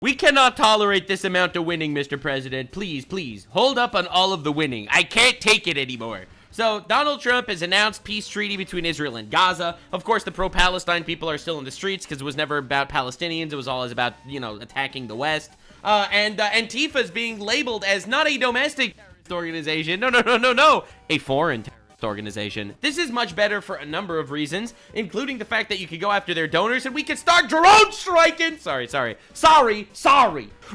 We cannot tolerate this amount of winning, Mr. President. Please, please, hold up on all of the winning. I can't take it anymore. So, Donald Trump has announced peace treaty between Israel and Gaza. Of course, the pro-Palestine people are still in the streets because it was never about Palestinians. It was always about, you know, attacking the West. And Antifa is being labeled as not a domestic terrorist organization. No. A foreign terrorist organization. This is much better for a number of reasons, including the fact that you could go after their donors and we can start drone striking. Sorry.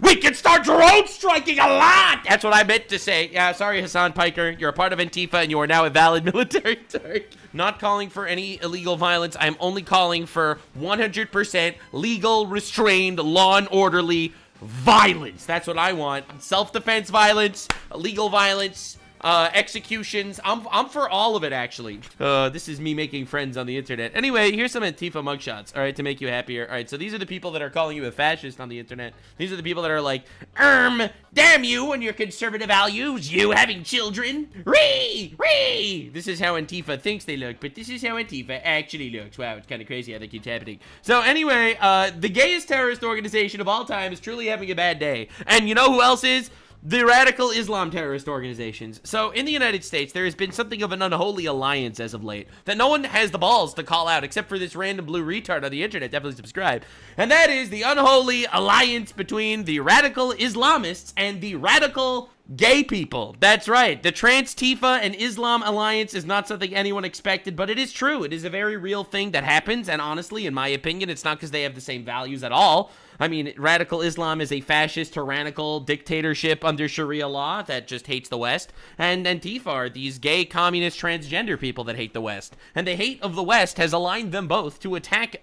We can start drone striking a lot. That's what I meant to say. Yeah, sorry, Hassan Piker. You're a part of Antifa and you are now a valid military term. Not calling for any illegal violence. I'm only calling for 100% legal, restrained, law and orderly violence. That's what I want. Self-defense violence, legal violence, executions. I'm for all of it, actually. This is me making friends on the internet. Anyway, here's some Antifa mugshots, all right, to make you happier. All right, so these are the people that are calling you a fascist on the internet. These are the people that are like, damn you and your conservative values, you having children. Ree. This is how Antifa thinks they look, but this is how Antifa actually looks. Wow, it's kind of crazy how that keeps happening. So anyway, the gayest terrorist organization of all time is truly having a bad day. And you know who else is? The radical Islam terrorist organizations. So in the United States, there has been something of an unholy alliance as of late that no one has the balls to call out except for this random blue retard on the internet. Definitely subscribe. And that is the unholy alliance between the radical Islamists and the radical gay people. That's right. The Trans-Tifa and Islam alliance is not something anyone expected, but it is true. It is a very real thing that happens, and honestly, in my opinion, it's not because they have the same values at all. I mean, radical Islam is a fascist, tyrannical dictatorship under Sharia law that just hates the West, and Antifa are these gay, communist, transgender people that hate the West. And the hate of the West has aligned them both to attack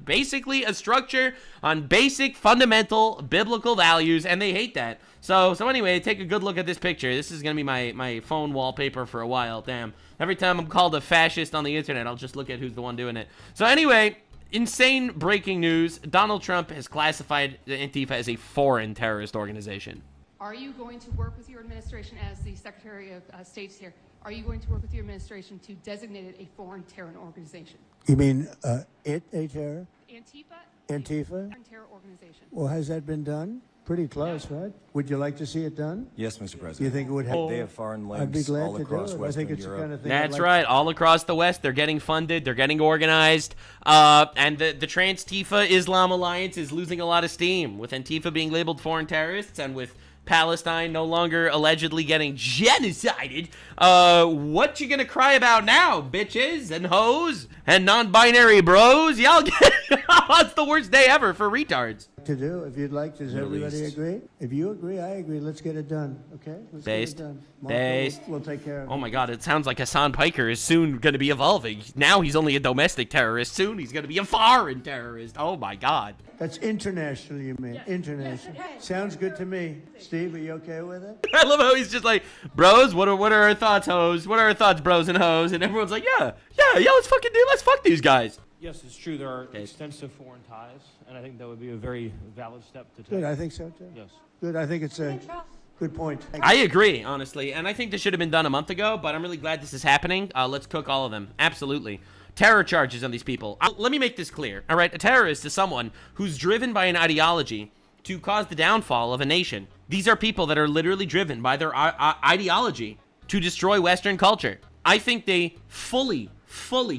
basically a structure on basic, fundamental, biblical values, and they hate that. So anyway, take a good look at this picture. This is going to be my phone wallpaper for a while. Damn. Every time I'm called a fascist on the internet, I'll just look at who's the one doing it. So anyway, insane breaking news. Donald Trump has classified Antifa as a foreign terrorist organization. Are you going to work with your administration as the Secretary of State here? Are you going to work with your administration to designate it a foreign terror organization? You mean a terror? Antifa? Antifa? Foreign terror organization. Well, has that been done? Pretty close, right? Would you like to see it done? Yes, Mr. President. You think it would have? They have foreign I'd be links glad all to across do it. I Western think it's Europe. the kind of thing. That's right. All across the West, they're getting funded, they're getting organized, and the Trans-Tifa Islam alliance is losing a lot of steam, with Antifa being labeled foreign terrorists and with Palestine no longer allegedly getting genocided. What you gonna cry about now, bitches and hoes and non-binary bros? Y'all get it's the worst day ever for retards. To do, if you'd like. Does Middle everybody East. agree? If you agree, I agree. Let's get it done, okay? Let's Based. get it done. Based. We'll take care of it. Oh my god, it sounds like Hassan Piker is soon going to be evolving. Now he's only a domestic terrorist. Soon he's going to be a foreign terrorist. Oh my god. That's international, you mean? Yes. International. Yes. Sounds good to me. Steve, are you okay with it? I love how he's just like, bros, what are our thoughts, hoes? What are our thoughts, bros and hoes? And everyone's like, yeah, let's fuck these guys. Yes, it's true. There are extensive foreign ties, and I think that would be a very valid step to take. Good, I think so too. Yes. Good, I think it's a good point. I agree, honestly, and I think this should have been done a month ago, but I'm really glad this is happening. Let's cook all of them. Absolutely. Terror charges on these people. Let me make this clear, all right? A terrorist is someone who's driven by an ideology to cause the downfall of a nation. These are people that are literally driven by their ideology to destroy Western culture. I think they fully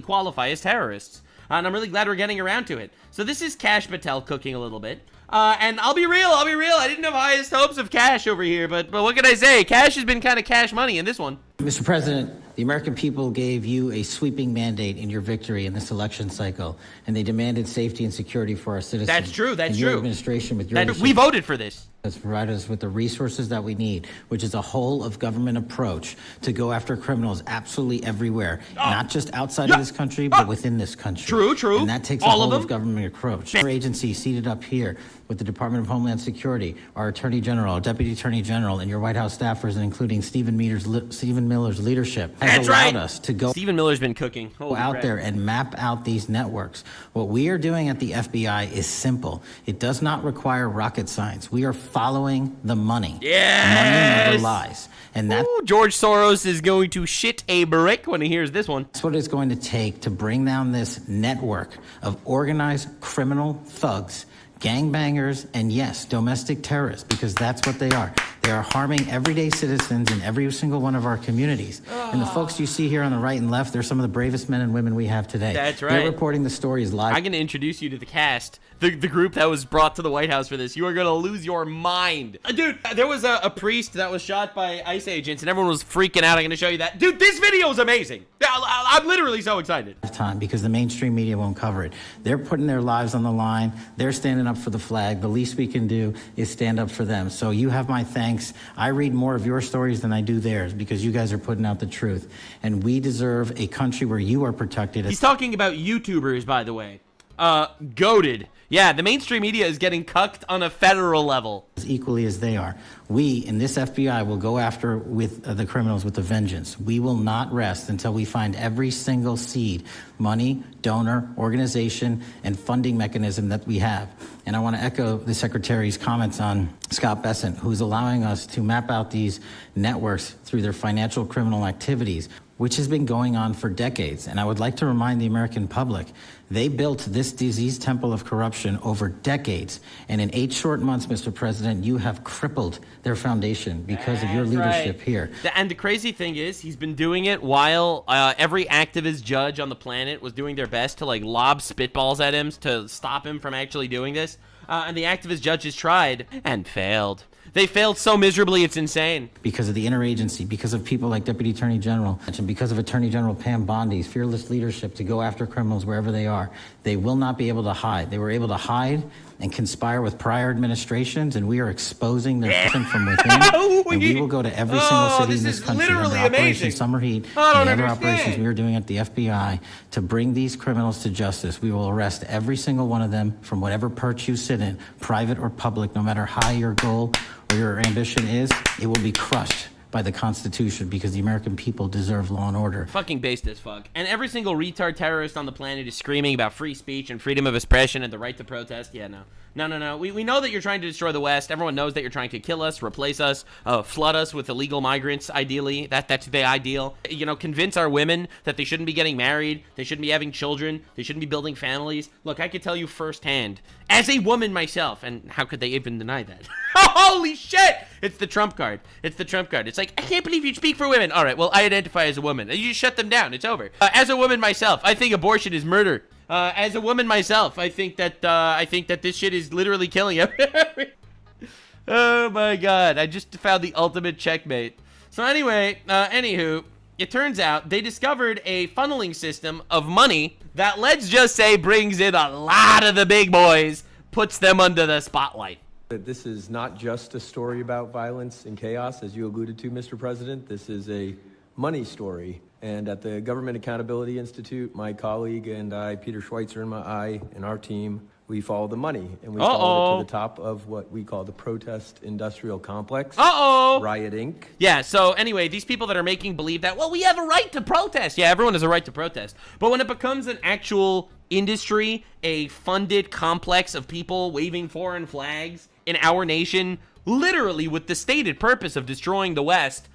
qualify as terrorists. And I'm really glad we're getting around to it. So this is Cash Patel cooking a little bit. And I'll be real. I didn't have highest hopes of Cash over here, but what can I say? Cash has been kind of cash money in this one. Mr. President, the American people gave you a sweeping mandate in your victory in this election cycle, and they demanded safety and security for our citizens. That's true. That's your true. Administration, with your We voted for this. Has provided us with the resources that we need, which is a whole of government approach to go after criminals absolutely everywhere, not just outside of this country, but within this country. True. And that takes all a whole of of government approach. Our agency seated up here with the Department of Homeland Security, our Attorney General, our Deputy Attorney General, and your White House staffers, and including Stephen Miller's leadership, has allowed us to go Stephen Miller's been cooking. Holy out crap. there and map out these networks. What we are doing at the FBI is simple. It does not require rocket science. We are following the money. Yes! Money never lies. And that's George Soros is going to shit a brick when he hears this one. what it's going to take to bring down this network of organized criminal thugs gangbangers, and yes, domestic terrorists, because that's what they are. They are harming everyday citizens in every single one of our communities. And the folks you see here on the right and left, they're some of the bravest men and women we have today. That's right. They're reporting the stories live. I'm going to introduce you to the cast, the group that was brought to the White House for this. You are going to lose your mind. Dude, there was a priest that was shot by ICE agents, and everyone was freaking out. I'm going to show you that. Dude, this video is amazing. I'm literally so excited. Time because the mainstream media won't cover it. They're putting their lives on the line. They're standing up for the flag. The least we can do is stand up for them. So you have my thanks. I read more of your stories than I do theirs because you guys are putting out the truth. And we deserve a country where you are protected. He's talking about YouTubers, by the way. Goated. Yeah, the mainstream media is getting cucked on a federal level. As equally as they are. We, in this FBI, will go after with the criminals with a vengeance. We will not rest until we find every single seed, money, donor, organization, and funding mechanism that we have. And I want to echo the Secretary's comments on Scott Bessent, who's allowing us to map out these networks through their financial criminal activities, which has been going on for decades. And I would like to remind the American public, they built this disease temple of corruption over decades. And in 8 short months, Mr. President, you have crippled their foundation because of your leadership here. And the crazy thing is, he's been doing it while every activist judge on the planet was doing their best to like lob spitballs at him to stop him from actually doing this. And the activist judges tried and failed. They failed so miserably, it's insane. Because of the interagency, because of people like Deputy Attorney General, and because of Attorney General Pam Bondi's fearless leadership to go after criminals wherever they are, they will not be able to hide. They were able to hide and conspire with prior administrations, and we are exposing their system from within. And we will go to every single city in this country under Operation Summer Heat and the other operations we are doing at the FBI to bring these criminals to justice. We will arrest every single one of them from whatever perch you sit in, private or public, no matter how your goal or your ambition is, it will be crushed by the Constitution because the American people deserve law and order. Fucking based as fuck. And every single retard terrorist on the planet is screaming about free speech and freedom of expression and the right to protest. Yeah, no. No. We know that you're trying to destroy the West. Everyone knows that you're trying to kill us, replace us, flood us with illegal migrants, ideally. That's the ideal. You know, convince our women that they shouldn't be getting married, they shouldn't be having children, they shouldn't be building families. Look, I could tell you firsthand, as a woman myself, and how could they even deny that? Holy shit! It's the Trump card. It's the Trump card. It's like, I can't believe you speak for women. All right, well, I identify as a woman. You just shut them down. It's over. As a woman myself, I think abortion is murder. As a woman myself, I think that this shit is literally killing everyone. Oh my god, I just found the ultimate checkmate. So anyway, anywho, it turns out they discovered a funneling system of money that, let's just say, brings in a lot of the big boys, puts them under the spotlight. This is not just a story about violence and chaos, as you alluded to, Mr. President. This is a money story. And at the Government Accountability Institute, my colleague and I, Peter Schweitzer, and our team, we follow the money. And we follow it to the top of what we call the protest industrial complex. Riot Inc. Yeah, so anyway, these people that are making believe that, well, we have a right to protest. Yeah, everyone has a right to protest. But when it becomes an actual industry, a funded complex of people waving foreign flags in our nation, literally with the stated purpose of destroying the West,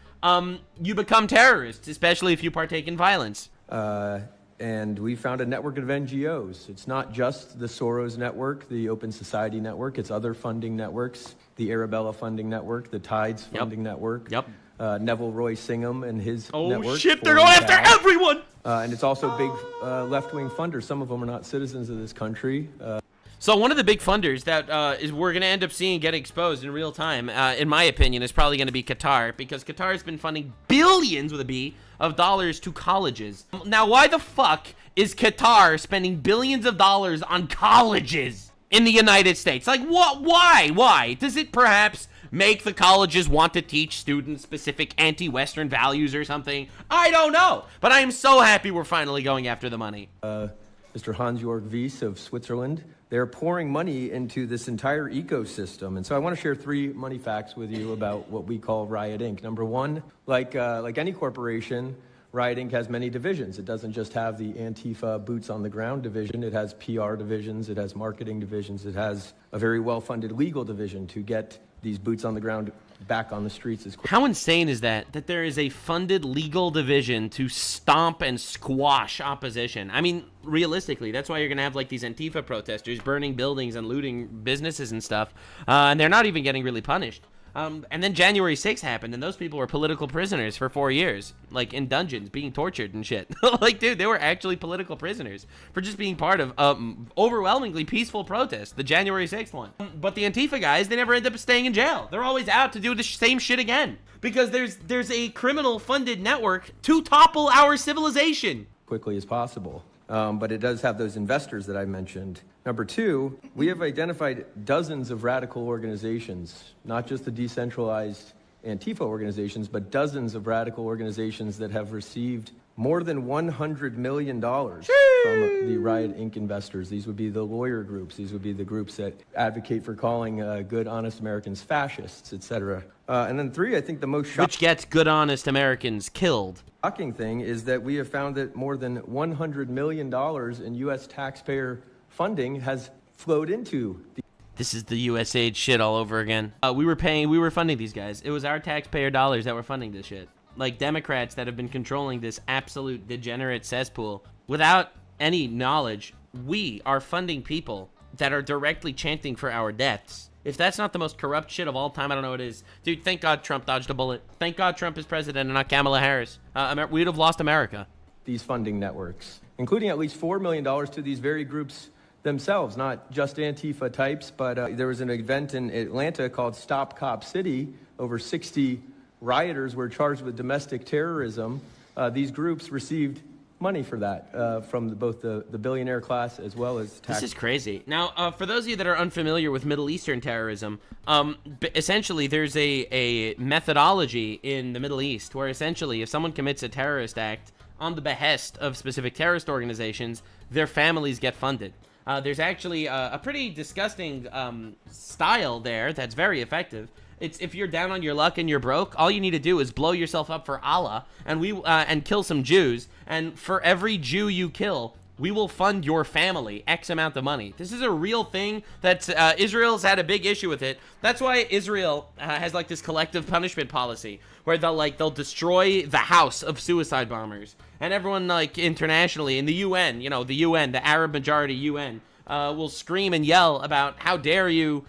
you become terrorists, especially if you partake in violence. And we found a network of NGOs. It's not just the Soros Network, the Open Society Network. It's other funding networks, the Arabella Funding Network, the Tides Funding Network. Neville Roy Singham and his network. Oh shit, they're going after everyone! And it's also big left-wing funders. Some of them are not citizens of this country. So one of the big funders that we're going to end up seeing get exposed in real time, in my opinion, is probably going to be Qatar, because Qatar has been funding billions, with a B, of dollars to colleges. Now, why the fuck is Qatar spending billions of dollars on colleges in the United States? Like, what? Why? Does it perhaps make the colleges want to teach students specific anti-Western values or something? I don't know. But I am so happy we're finally going after the money. Mr. Hans-Jörg Wyss of Switzerland, they're pouring money into this entire ecosystem. And so I want to share 3 money facts with you about what we call Riot Inc. Number 1, like any corporation, Riot Inc. has many divisions. It doesn't just have the Antifa boots on the ground division. It has PR divisions. It has marketing divisions. It has a very well-funded legal division to get these boots on the ground back on the streets as quick. How insane is that there is a funded legal division to stomp and squash opposition? I mean, realistically, that's why you're going to have like these Antifa protesters burning buildings and looting businesses and stuff, and they're not even getting really punished. And then January 6th happened, and those people were political prisoners for 4 years, like in dungeons, being tortured and shit. Like, dude, they were actually political prisoners for just being part of overwhelmingly peaceful protest, the January 6th one. But the Antifa guys, they never end up staying in jail. They're always out to do the same shit again, because there's a criminal-funded network to topple our civilization. Quickly as possible. But it does have those investors that I mentioned. Number two, we have identified dozens of radical organizations, not just the decentralized Antifa organizations, but dozens of radical organizations that have received more than $100 million from the Riot Inc. investors. These would be the lawyer groups. These would be the groups that advocate for calling good, honest Americans fascists, etc. And then three, I think the most shocking... Which gets good, honest Americans killed. Shocking thing is that we have found that more than $100 million in U.S. taxpayer funding has flowed into the... This is the USAID shit all over again. We were funding these guys. It was our taxpayer dollars that were funding this shit. Like Democrats that have been controlling this absolute degenerate cesspool without any knowledge. We are funding people that are directly chanting for our deaths. If that's not the most corrupt shit of all time, I don't know what is. Dude, thank God Trump dodged a bullet. Thank God Trump is president and not Kamala Harris. We'd have lost America. These funding networks, including at least $4 million to these very groups themselves, not just Antifa types, but there was an event in Atlanta called Stop Cop City. Over 60 rioters were charged with domestic terrorism. These groups received money for that from both the billionaire class as well as tax. This is crazy. Now, for those of you that are unfamiliar with Middle Eastern terrorism, essentially there's a methodology in the Middle East where essentially if someone commits a terrorist act on the behest of specific terrorist organizations, their families get funded. There's actually a pretty disgusting style there that's very effective. It's if you're down on your luck and you're broke, all you need to do is blow yourself up for Allah and kill some Jews. And for every Jew you kill, we will fund your family X amount of money. This is a real thing that Israel's had a big issue with it. That's why Israel has like this collective punishment policy where they'll destroy the house of suicide bombers. And everyone like internationally in the UN, the Arab majority UN, will scream and yell about how dare you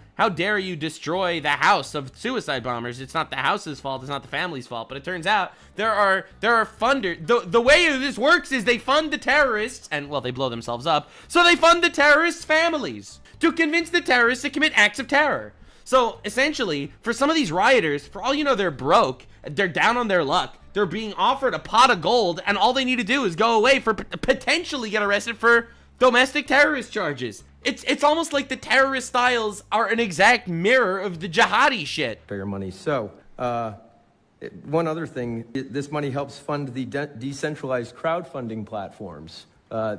destroy the house of suicide bombers. It's not the house's fault, it's not the family's fault. But it turns out there are funders. The way this works is they fund the terrorists and they blow themselves up. So they fund the terrorists' families to convince the terrorists to commit acts of terror. So essentially, for some of these rioters, for all you know, they're broke, they're down on their luck. They're being offered a pot of gold, and all they need to do is go away for potentially get arrested for domestic terrorist charges. It's almost like the terrorist styles are an exact mirror of the jihadi shit. Fair money. So, one other thing, this money helps fund the decentralized crowdfunding platforms.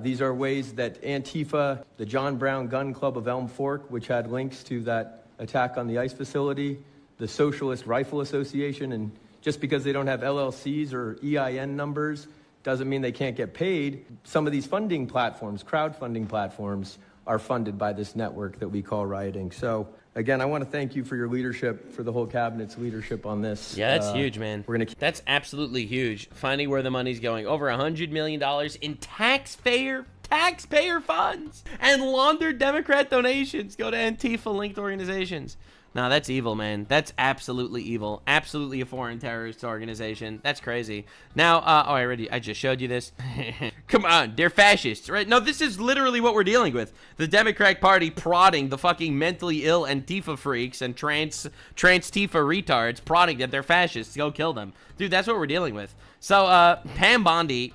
These are ways that Antifa, the John Brown Gun Club of Elm Fork, which had links to that attack on the ICE facility, the Socialist Rifle Association, and just because they don't have LLCs or EIN numbers doesn't mean they can't get paid. Some of these funding platforms, crowdfunding platforms, are funded by this network that we call Riot Inc. So, again, I want to thank you for your leadership, for the whole cabinet's leadership on this. Yeah, that's huge, man. That's absolutely huge. Finding where the money's going. Over $100 million in taxpayer funds and laundered Democrat donations go to Antifa-linked organizations. No, that's evil, man. That's absolutely evil. Absolutely a foreign terrorist organization. That's crazy. Now, I just showed you this. Come on, they're fascists, right? No, this is literally what we're dealing with. The Democratic Party prodding the fucking mentally ill Antifa freaks and trans-Tifa retards, prodding that they're fascists. Go kill them. Dude, that's what we're dealing with. So, Pam Bondi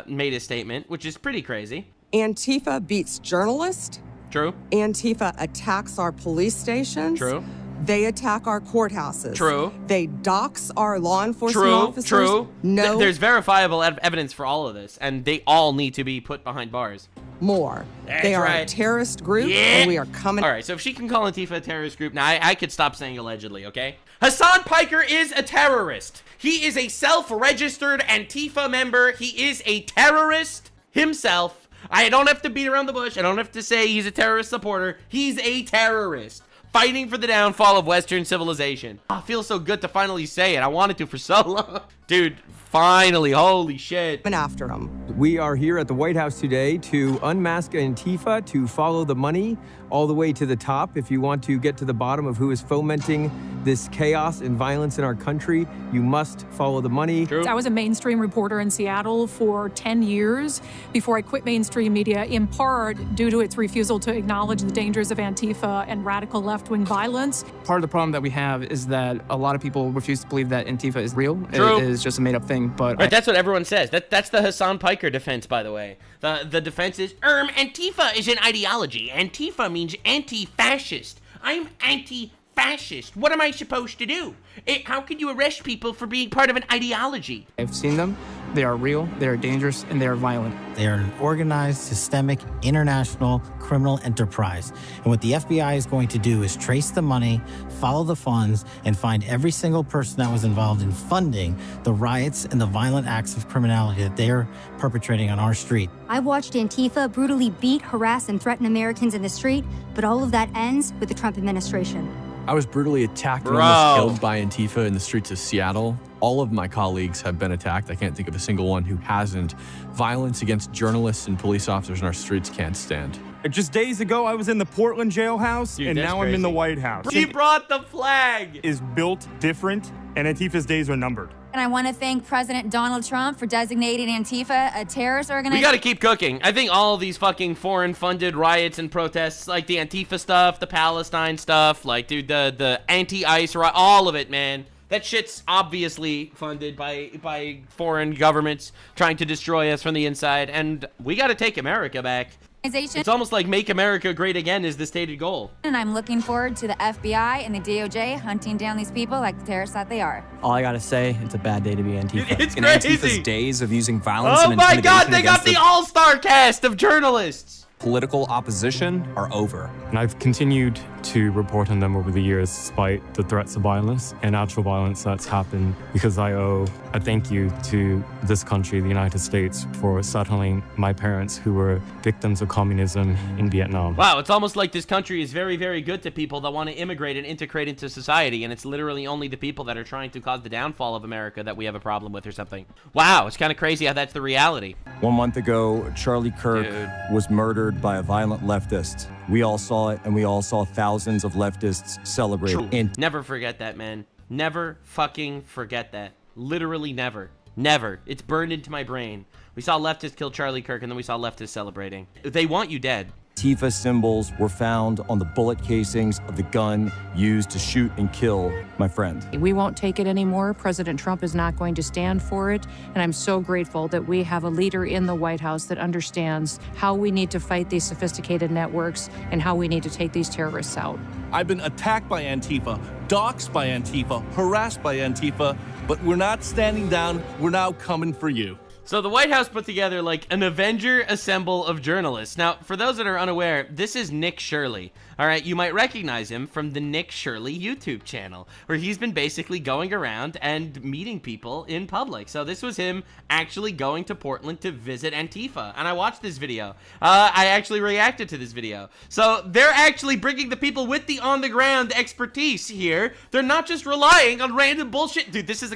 made a statement, which is pretty crazy. Antifa beats journalists. True. Antifa attacks our police stations. True. They attack our courthouses. True. They dox our law enforcement officers. True. No. There's verifiable evidence for all of this, and they all need to be put behind bars. more. They are a terrorist group, and we are coming. All right, so if she can call Antifa a terrorist group, now I could stop saying allegedly, okay? Hassan Piker is a terrorist. He is a self-registered Antifa member. He is a terrorist himself. I don't have to beat around the bush. I don't have to say he's a terrorist supporter. He's a terrorist fighting for the downfall of Western civilization. Oh, it feels so good to finally say it. I wanted to for so long. Dude, finally, holy shit. After him. We are here at the White House today to unmask Antifa, to follow the money all the way to the top. If you want to get to the bottom of who is fomenting this chaos and violence in our country, you must follow the money. True. I was a mainstream reporter in Seattle for 10 years before I quit mainstream media, in part due to its refusal to acknowledge the dangers of Antifa and radical left-wing violence. Part of the problem that we have is that a lot of people refuse to believe that Antifa is real. True. It is just a made-up thing. But right, that's what everyone says. That's the Hassan Piker defense, by the way. The defense is, Antifa is an ideology. Antifa means anti-fascist. I'm anti-fascist. What am I supposed to do? How can you arrest people for being part of an ideology? I've seen them. They are real, they are dangerous, and they are violent. They are an organized, systemic, international criminal enterprise. And what the FBI is going to do is trace the money, follow the funds, and find every single person that was involved in funding the riots and the violent acts of criminality that they are perpetrating on our street. I've watched Antifa brutally beat, harass, and threaten Americans in the street, but all of that ends with the Trump administration. I was brutally attacked and almost killed by Antifa in the streets of Seattle. All of my colleagues have been attacked. I can't think of a single one who hasn't. Violence against journalists and police officers in our streets can't stand. Just days ago, I was in the Portland jailhouse, and now I'm in the White House. He brought the flag. Is built different, and Antifa's days are numbered. And I want to thank President Donald Trump for designating Antifa a terrorist organization. We gotta keep cooking. I think all of these fucking foreign-funded riots and protests, like the Antifa stuff, the Palestine stuff, like, dude, the anti-ICE riot, all of it, man. That shit's obviously funded by foreign governments trying to destroy us from the inside, and we gotta take America back. It's almost like make America great again is the stated goal. And I'm looking forward to the FBI and the DOJ hunting down these people like the terrorists that they are. All I gotta say, it's a bad day to be Antifa. It's in crazy. Antifa's days of using violence and intimidation. Oh my God, they got the all-star cast of journalists. Political opposition are over. And I've continued to report on them over the years despite the threats of violence and actual violence that's happened, because I owe a thank you to this country, the United States, for settling my parents who were victims of communism in Vietnam. Wow, it's almost like this country is very, very good to people that want to immigrate and integrate into society, and it's literally only the people that are trying to cause the downfall of America that we have a problem with or something. Wow, it's kind of crazy how that's the reality. 1 month ago, Charlie Kirk was murdered by a violent leftist. We all saw it, and we all saw thousands of leftists celebrate. Never forget that, man. Never fucking forget that. Literally never. Never. It's burned into my brain. We saw leftists kill Charlie Kirk, and then we saw leftists celebrating. They want you dead. Antifa symbols were found on the bullet casings of the gun used to shoot and kill my friend. We won't take it anymore. President Trump is not going to stand for it. And I'm so grateful that we have a leader in the White House that understands how we need to fight these sophisticated networks and how we need to take these terrorists out. I've been attacked by Antifa, doxxed by Antifa, harassed by Antifa, but we're not standing down. We're now coming for you. So the White House put together like an Avenger assemble of journalists. Now, for those that are unaware, this is Nick Shirley. All right, you might recognize him from the Nick Shirley YouTube channel, where he's been basically going around and meeting people in public. So this was him actually going to Portland to visit Antifa. And I watched this video. I actually reacted to this video. So they're actually bringing the people with the on-the-ground expertise here. They're not just relying on random bullshit. Dude, this is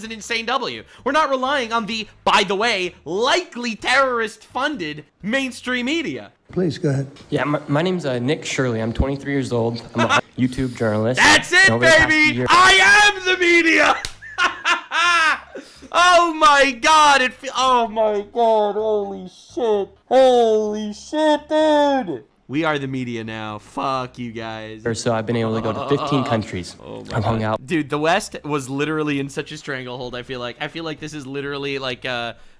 an insane W. We're not relying on the, by the way, likely terrorist-funded mainstream media. Please, go ahead. Yeah, my name's Nick Shirley. I'm 23 years old. I'm a YouTube journalist. That's it, baby! I am the media! Oh my God! Oh my God! Holy shit! Holy shit, dude! We are the media now. Fuck you guys. So I've been able to go to 15 countries. I've hung out. Dude, the West was literally in such a stranglehold, I feel like. I feel like this is literally like,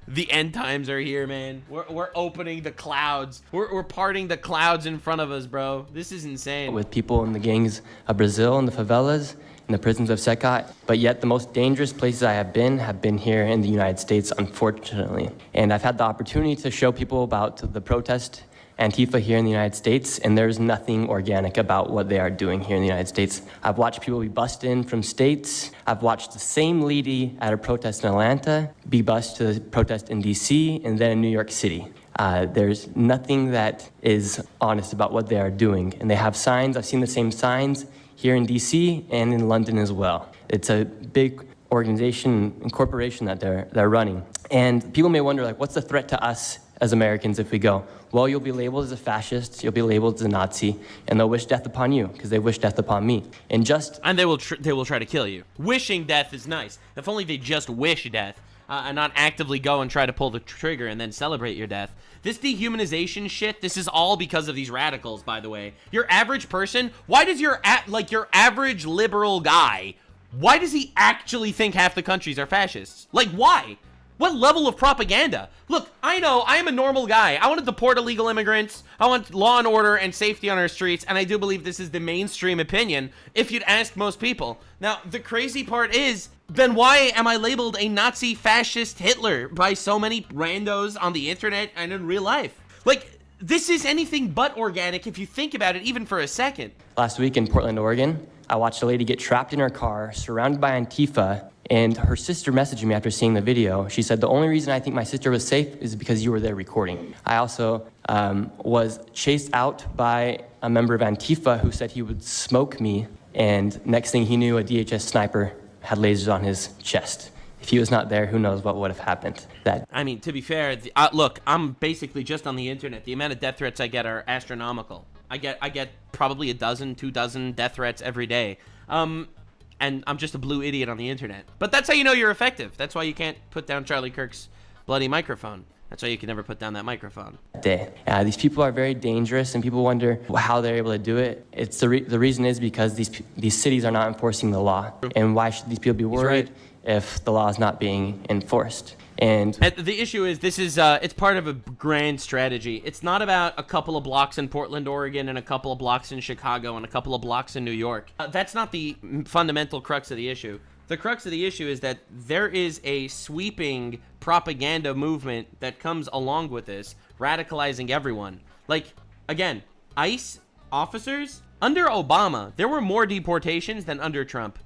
the end times are here, man. We're opening the clouds. We're parting the clouds in front of us, bro. This is insane. With people in the gangs of Brazil and the favelas, in the prisons of Sekot, but yet the most dangerous places I have been here in the United States, unfortunately. And I've had the opportunity to show people about the protest Antifa here in the United States, and there's nothing organic about what they are doing here in the United States. I've watched people be bussed in from states. I've watched the same lady at a protest in Atlanta be bussed to the protest in DC and then in New York City. There's nothing that is honest about what they are doing. And they have signs. I've seen the same signs here in DC and in London as well. It's a big organization and corporation that they're running. And people may wonder, like, what's the threat to us as Americans if we go? Well, you'll be labeled as a fascist, you'll be labeled as a Nazi, and they'll wish death upon you because they wish death upon me. And they will try to kill you. Wishing death is nice. If only they just wish death and not actively go and try to pull the trigger and then celebrate your death. This dehumanization shit, this is all because of these radicals, by the way. Your average person, why does your average liberal guy, why does he actually think half the countries are fascists? Like, why? What level of propaganda? Look, I know, I am a normal guy. I want to deport illegal immigrants. I want law and order and safety on our streets, and I do believe this is the mainstream opinion if you'd ask most people. Now, the crazy part is, then why am I labeled a Nazi fascist Hitler by so many randos on the internet and in real life? Like, this is anything but organic if you think about it even for a second. Last week in Portland, Oregon, I watched a lady get trapped in her car, surrounded by Antifa, and her sister messaged me after seeing the video. She said, the only reason I think my sister was safe is because you were there recording. I also was chased out by a member of Antifa who said he would smoke me, and next thing he knew, a DHS sniper had lasers on his chest. If he was not there, who knows what would have happened. I mean, to be fair, look, I'm basically just on the internet. The amount of death threats I get are astronomical. I get probably 12 death threats every day. And I'm just a blue idiot on the internet. But that's how you know you're effective. That's why you can't put down Charlie Kirk's bloody microphone. That's why you can never put down that microphone. These people are very dangerous, and people wonder how they're able to do it. It's the reason is because these cities are not enforcing the law. And why should these people be worried if the law is not being enforced? And the issue is, this is it's part of a grand strategy. It's not about a couple of blocks in Portland, Oregon, and a couple of blocks in Chicago, and a couple of blocks in New York. That's not the fundamental crux of the issue. The crux of the issue is that there is a sweeping propaganda movement that comes along with this, radicalizing everyone. Like, again, ICE officers, under Obama, there were more deportations than under Trump.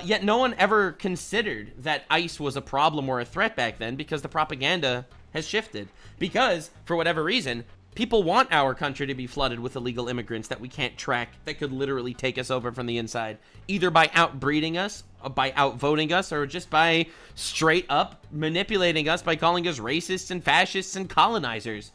Yet no one ever considered that ICE was a problem or a threat back then because the propaganda has shifted. Because, for whatever reason, people want our country to be flooded with illegal immigrants that we can't track, that could literally take us over from the inside, either by outbreeding us, by outvoting us, or just by straight up manipulating us by calling us racists and fascists and colonizers.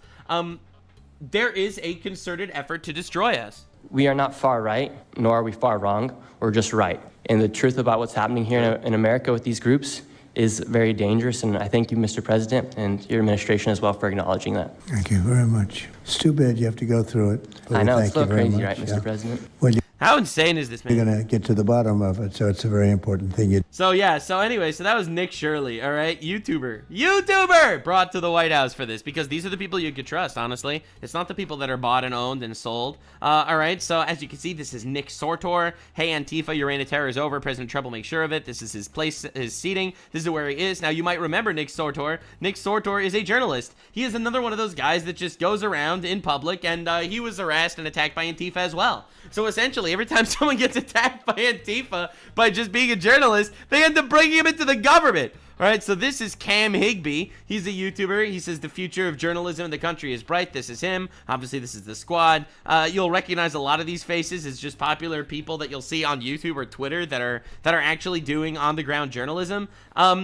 There is a concerted effort to destroy us. We are not far right, nor are we far wrong. We're just right. And the truth about what's happening here in America with these groups is very dangerous. And I thank you, Mr. President, and your administration as well for acknowledging that. Thank you very much. It's too bad you have to go through it. I know, it's a little crazy, much. right, Mr. President? Well, how insane is this, man? You're going to get to the bottom of it, so it's a very important thing. So anyway, that was Nick Shirley, all right? YouTuber brought to the White House for this, because these are the people you could trust, honestly. It's not the people that are bought and owned and sold. All right, so as you can see, this is Nick Sortor. Hey, Antifa, your reign of terror is over. President Trump will make sure of it. This is his place, his seating. This is where he is. Now, you might remember Nick Sortor. Nick Sortor is a journalist. He is another one of those guys that just goes around in public, and he was harassed and attacked by Antifa as well. So essentially, every time someone gets attacked by Antifa by just being a journalist, they end up bringing him into the government. All right, so this is Cam Higbee. He's a YouTuber. He says the future of journalism in the country is bright. This is him. Obviously, this is the squad. You'll recognize a lot of these faces as just popular people that you'll see on YouTube or Twitter that are actually doing on-the-ground journalism.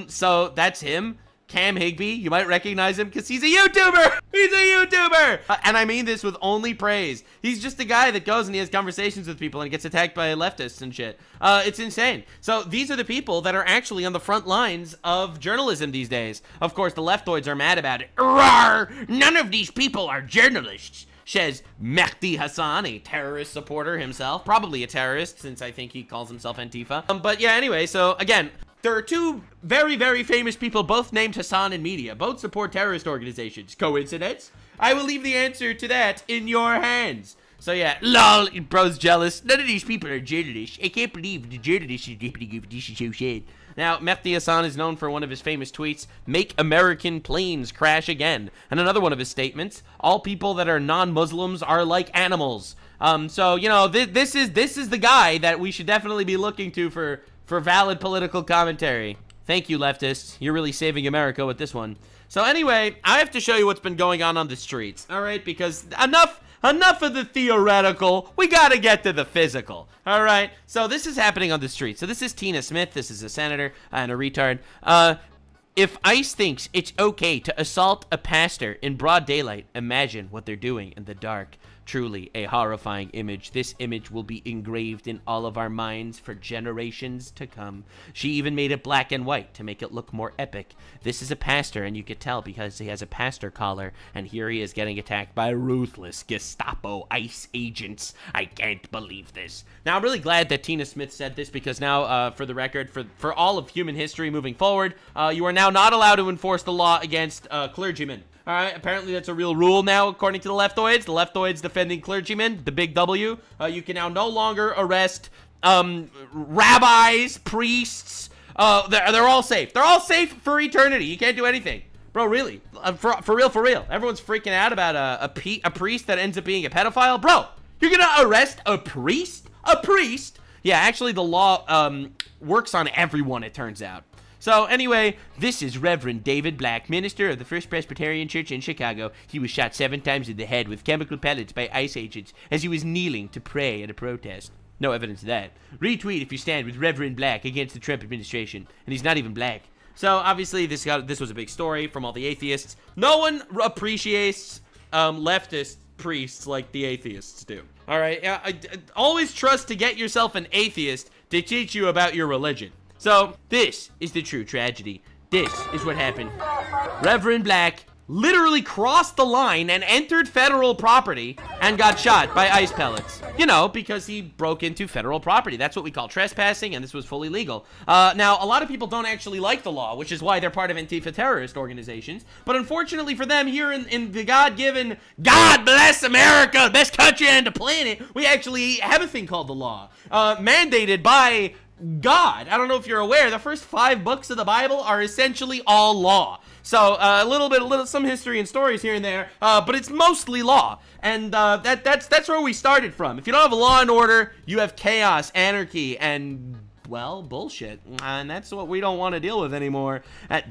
So that's him. Cam Higbee, you might recognize him because he's a YouTuber. He's a YouTuber. And I mean this with only praise. He's just a guy that goes and he has conversations with people and gets attacked by leftists and shit. It's insane. So these are the people that are actually on the front lines of journalism these days. Of course, the leftoids are mad about it. Rawr! None of these people are journalists, says Mehdi Hassan, a terrorist supporter himself. Probably a terrorist, since I think he calls himself Antifa. But yeah, anyway, so again, there are two very, very famous people, both named Hassan in media. Both support terrorist organizations. Coincidence? I will leave the answer to that in your hands. So yeah, lol, bro's jealous. None of these people are journalists. I can't believe the journalists are doing this is so sad. Now, Mehdi Hassan is known for one of his famous tweets, "Make American planes crash again." And another one of his statements, "All people that are non-Muslims are like animals." So, you know, this is the guy that we should definitely be looking to for valid political commentary. Thank you, leftists. You're really saving America with this one. So anyway, I have to show you what's been going on the streets, all right? Because enough of the theoretical. We got to get to the physical. All right. So this is happening on the street. So this is Tina Smith. This is a senator and a retard. If ICE thinks it's okay to assault a pastor in broad daylight, imagine what they're doing in the dark. Truly a horrifying image. This image will be engraved in all of our minds for generations to come. She even made it black and white to make it look more epic. This is a pastor, and you could tell because he has a pastor collar, and here he is getting attacked by ruthless Gestapo ICE agents. I can't believe this. Now, I'm really glad that Tina Smith said this because now, for the record, for all of human history moving forward, you are now not allowed to enforce the law against clergymen. All right, apparently that's a real rule now, according to the leftoids. The leftoids defending clergymen, the big W. You can now no longer arrest rabbis, priests. They're all safe. They're all safe for eternity. You can't do anything. Bro, really. For real. Everyone's freaking out about a priest that ends up being a pedophile. Bro, you're going to arrest a priest? A priest? Yeah, actually the law works on everyone, it turns out. So anyway, this is Reverend David Black, minister of the First Presbyterian Church in Chicago. He was shot 7 times in the head with chemical pellets by ICE agents as he was kneeling to pray at a protest. No evidence of that. Retweet if you stand with Reverend Black against the Trump administration. And he's not even black. So obviously this was a big story from all the atheists. No one appreciates leftist priests like the atheists do. All right, always trust to get yourself an atheist to teach you about your religion. So, this is the true tragedy. This is what happened. Reverend Black literally crossed the line and entered federal property and got shot by ice pellets. You know, because he broke into federal property. That's what we call trespassing, and this was fully legal. Now, a lot of people don't actually like the law, which is why they're part of Antifa terrorist organizations. But unfortunately for them, here in the God-given, God bless America, best country on the planet, we actually have a thing called the law. Mandated by God. I don't know if you're aware, the first 5 books of the Bible are essentially all law. So some history and stories here and there, but it's mostly law. And that's where we started from. If you don't have a law and order, you have chaos, anarchy, and, well, bullshit. And that's what we don't want to deal with anymore.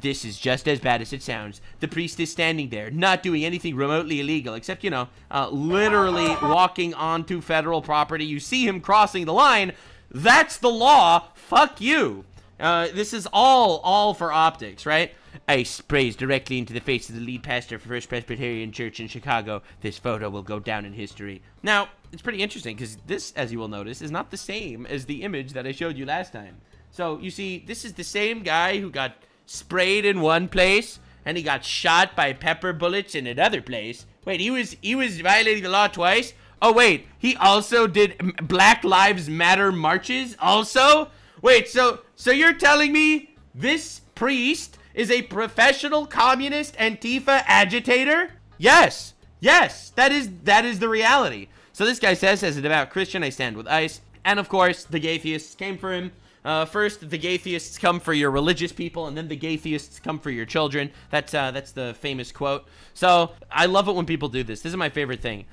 This is just as bad as it sounds. The priest is standing there, not doing anything remotely illegal, except, you know, literally walking onto federal property. You see him crossing the line. That's the law. Fuck you. This is all for optics, right? Ice sprays directly into the face of the lead pastor for First Presbyterian Church in Chicago. This photo will go down in history. Now, it's pretty interesting because this, as you will notice, is not the same as the image that I showed you last time. So, you see, this is the same guy who got sprayed in one place and he got shot by pepper bullets in another place. Wait, he was violating the law twice? Oh, wait, he also did Black Lives Matter marches also? Wait, so you're telling me this priest is a professional communist Antifa agitator? Yes, that is the reality. So this guy says, as a devout Christian, I stand with ICE. And of course, the gaytheists came for him. First, the gaytheists come for your religious people, and then the gaytheists come for your children. That's the famous quote. So I love it when people do this. This is my favorite thing.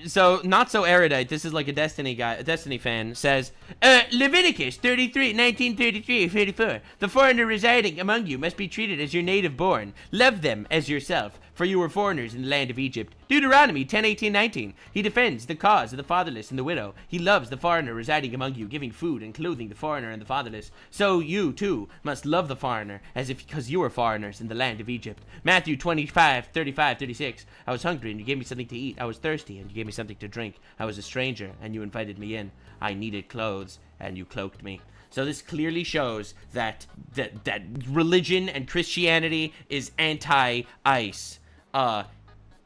So not so erudite. This is like a Destiny guy, a Destiny fan says, Leviticus 19:33-34. The foreigner residing among you must be treated as your native born. Love them as yourself, for you were foreigners in the land of Egypt. Deuteronomy 10:18-19. He defends the cause of the fatherless and the widow. He loves the foreigner residing among you, giving food and clothing the foreigner and the fatherless. So you too must love the foreigner, because you were foreigners in the land of Egypt. Matthew 25:35-36. I was hungry and you gave me something to eat. I was thirsty and you gave me something to drink. I was a stranger and you invited me in. I needed clothes and you cloaked me. So this clearly shows that religion and Christianity is anti-ICE.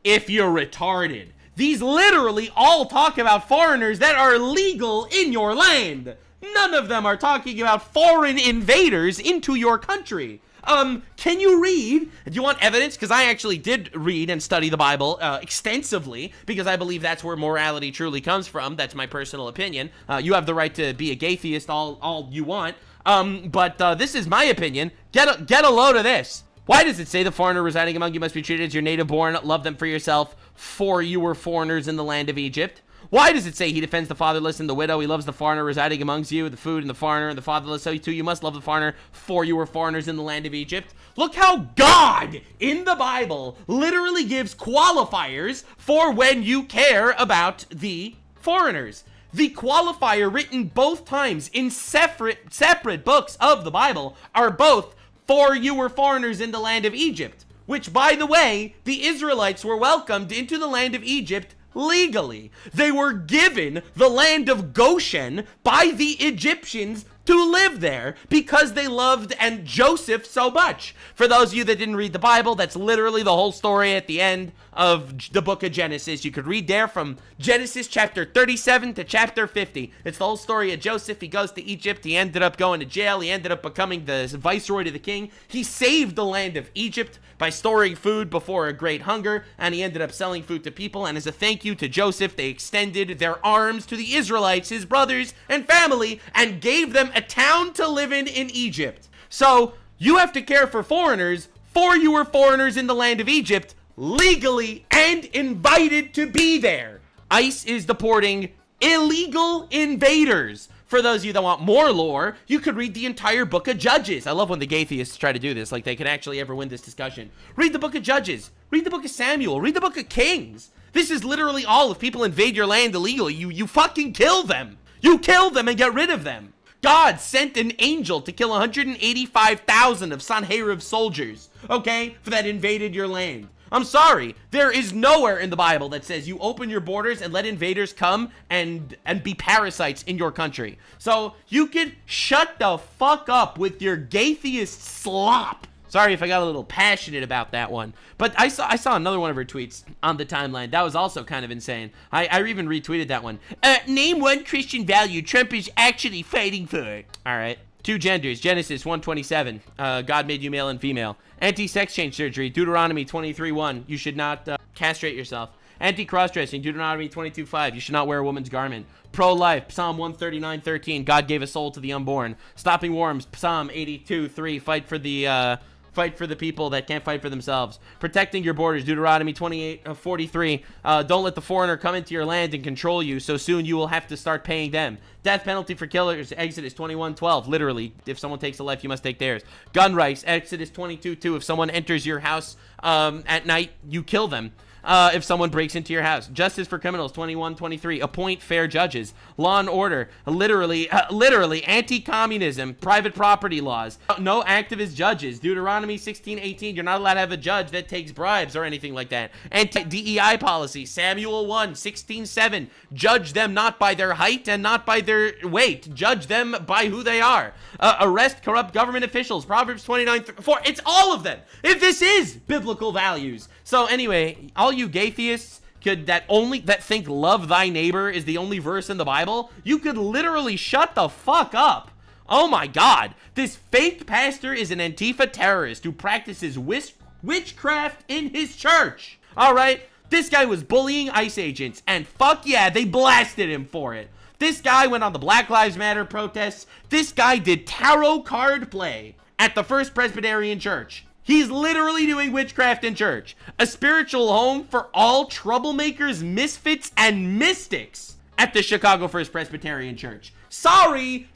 If you're retarded. These literally all talk about foreigners that are legal in your land. None of them are talking about foreign invaders into your country. Can you read? Do you want evidence? Because I actually did read and study the Bible extensively, because I believe that's where morality truly comes from. That's my personal opinion. You have the right to be a gaytheist all you want. But this is my opinion. Get a load of this. Why does it say the foreigner residing among you must be treated as your native born? Love them for yourself, for you were foreigners in the land of Egypt. Why does it say he defends the fatherless and the widow? He loves the foreigner residing amongst you, the food and the foreigner and the fatherless. So too you must love the foreigner, for you were foreigners in the land of Egypt. Look how God in the Bible literally gives qualifiers for when you care about the foreigners. The qualifier written both times in separate books of the Bible are both for you were foreigners in the land of Egypt, which, by the way, the Israelites were welcomed into the land of Egypt legally. They were given the land of Goshen by the Egyptians to live there because they loved and Joseph so much. For those of you that didn't read the Bible, that's literally the whole story at the end of the book of Genesis. You could read there from Genesis chapter 37 to chapter 50. It's the whole story of Joseph. He goes to Egypt. He ended up going to jail. He ended up becoming the viceroy to the king. He saved the land of Egypt by storing food before a great hunger, and he ended up selling food to people. And as a thank you to Joseph, they extended their arms to the Israelites, his brothers and family, and gave them a town to live in Egypt. So you have to care for foreigners, for you were foreigners in the land of Egypt, legally and invited to be there. ICE is deporting illegal invaders. For those of you that want more lore, you could read the entire book of Judges. I love when the gaytheists try to do this, like they can actually ever win this discussion. Read the book of Judges. Read the book of Samuel. Read the book of Kings. This is literally all. If people invade your land illegally, you fucking kill them. You kill them and get rid of them. God sent an angel to kill 185,000 of Sanherib's soldiers, okay, for that invaded your land. I'm sorry, there is nowhere in the Bible that says you open your borders and let invaders come and be parasites in your country. So you could shut the fuck up with your gaytheist slop. Sorry if I got a little passionate about that one. But I saw another one of her tweets on the timeline. That was also kind of insane. I even retweeted that one. Name one Christian value Trump is actually fighting for. All right. 2 genders, Genesis 1:27. God made you male and female. Anti-sex change surgery, Deuteronomy 23:1. You should not castrate yourself. Anti-cross-dressing, Deuteronomy 22:5. You should not wear a woman's garment. Pro-life, Psalm 139:13. God gave a soul to the unborn. Stopping worms, Psalm 82:3. Fight for the people that can't fight for themselves. Protecting your borders, Deuteronomy 28:43. Don't let the foreigner come into your land and control you, so soon you will have to start paying them. Death penalty for killers, Exodus 21:12. Literally, if someone takes a life, you must take theirs. Gun rights, Exodus 22:2. If someone enters your house at night, you kill them. If someone breaks into your house. Justice for criminals, 21:23. Appoint fair judges. Law and order, literally anti-communism. Private property laws. No activist judges. Deuteronomy 16:18. You're not allowed to have a judge that takes bribes or anything like that. Anti-DEI policy. Samuel 1:16-7. Judge them not by their height and not by their weight. Judge them by who they are. Arrest corrupt government officials. Proverbs 29:4. It's all of them. If this is biblical values. So anyway, all you gaytheists that think love thy neighbor is the only verse in the Bible, you could literally shut the fuck up. Oh my God. This fake pastor is an Antifa terrorist who practices witchcraft in his church. All right. This guy was bullying ICE agents, and fuck yeah, they blasted him for it. This guy went on the Black Lives Matter protests. This guy did tarot card play at the First Presbyterian Church. He's literally doing witchcraft in church. A spiritual home for all troublemakers, misfits, and mystics at the Chicago First Presbyterian Church. Sorry,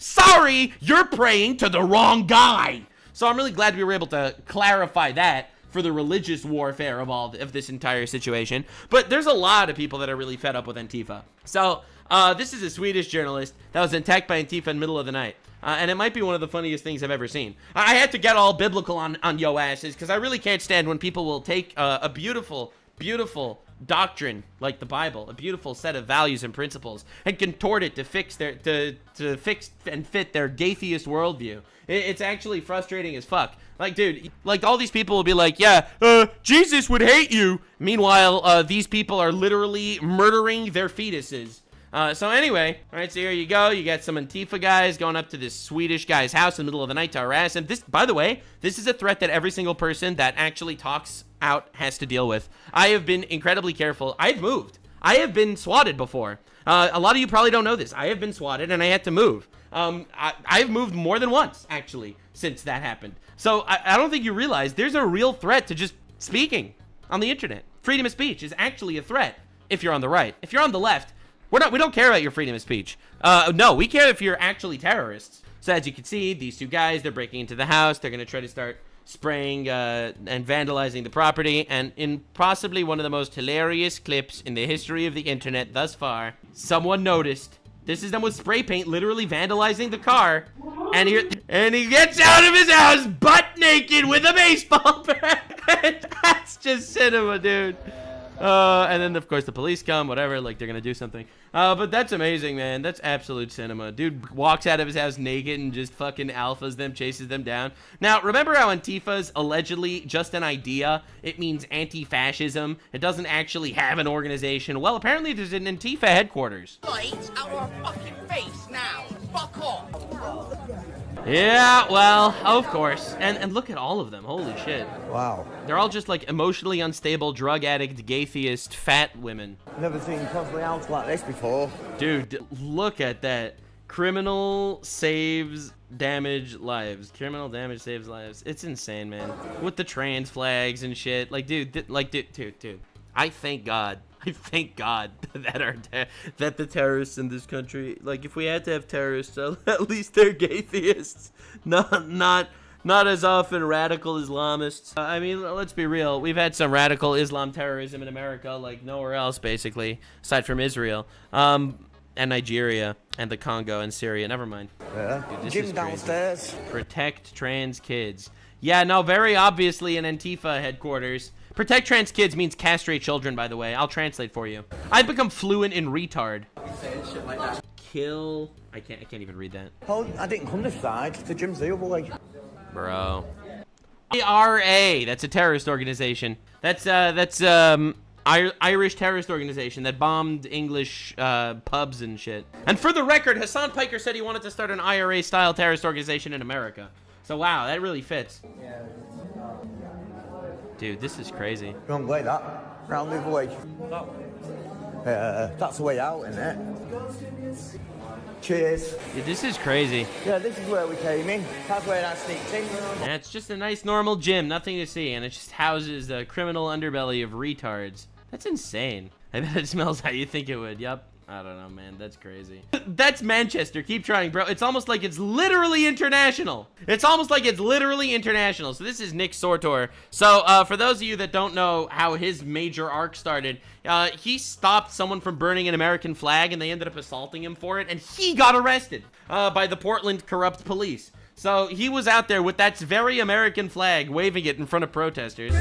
you're praying to the wrong guy. So I'm really glad we were able to clarify that for the religious warfare of this entire situation. But there's a lot of people that are really fed up with Antifa. So this is a Swedish journalist that was attacked by Antifa in the middle of the night. And it might be one of the funniest things I've ever seen. I had to get all biblical on yo asses, because I really can't stand when people will take a beautiful doctrine like the Bible, a beautiful set of values and principles, and contort it to fix and fit their gaytheist worldview. It's actually frustrating as fuck. Like, dude, like all these people will be like, yeah, Jesus would hate you. Meanwhile, these people are literally murdering their fetuses. So anyway, all right, so here you go. You got some Antifa guys going up to this Swedish guy's house in the middle of the night to harass him. This, by the way, this is a threat that every single person that actually talks out has to deal with. I have been incredibly careful. I've moved. I have been swatted before. A lot of you probably don't know this. I have been swatted and I had to move. I've moved more than once, actually, since that happened. So I don't think you realize there's a real threat to just speaking on the internet. Freedom of speech is actually a threat if you're on the right. If you're on the left, we don't care about your freedom of speech. No, we care if you're actually terrorists. So as you can see, these two guys, they're breaking into the house. They're going to try to start spraying and vandalizing the property. And in possibly one of the most hilarious clips in the history of the internet thus far, someone noticed. This is them with spray paint literally vandalizing the car. And he gets out of his house butt naked with a baseball bat. That's just cinema, dude. And then, of course, the police come, whatever, like, they're gonna do something. But that's amazing, man. That's absolute cinema. Dude walks out of his house naked and just fucking alphas them, chases them down. Now, remember how Antifa's allegedly just an idea? It means anti-fascism. It doesn't actually have an organization. Well, apparently there's an Antifa headquarters. Lights out our fucking face now. Fuck off. Yeah, well, of course. And look at all of them. Holy shit. Wow. They're all just like emotionally unstable, drug addict, gay-theist, fat women. Never seen cosplay out like this before. Dude, look at that. Criminal saves damage lives. Criminal damage saves lives. It's insane, man. With the trans flags and shit. Like, dude, dude. I thank God that the terrorists in this country, like, if we had to have terrorists, at least they're gay theists, not as often radical Islamists. I mean, let's be real. We've had some radical Islam terrorism in America, like nowhere else, basically, aside from Israel, and Nigeria, and the Congo, and Syria. Never mind. Yeah. Dude, Gym downstairs. Protect trans kids. Yeah, no, very obviously an Antifa headquarters. Protect trans kids means castrate children, by the way. I'll translate for you. I've become fluent in retard. Kill... I can't even read that. Oh, I didn't come this side. The gym's the other way. Bro. IRA. That's a terrorist organization. That's Irish terrorist organization that bombed English pubs and shit. And for the record, Hassan Piker said he wanted to start an IRA-style terrorist organization in America. So wow, that really fits. Dude, this is crazy. Wrong way, that. Round the other way. That's the way out, isn't it? Cheers. Dude, this is crazy. Yeah, this is where we came in. That's where that sneaked in. And it's just a nice, normal gym, nothing to see, and it just houses the criminal underbelly of retards. That's insane. I bet it smells how you think it would. Yup. I don't know, man. That's crazy. That's Manchester. Keep trying, bro. It's almost like it's literally international. It's almost like it's literally international. So this is Nick Sortor. So for those of you that don't know how his major arc started, he stopped someone from burning an American flag, and they ended up assaulting him for it, and he got arrested by the Portland corrupt police. So he was out there with that very American flag, waving it in front of protesters.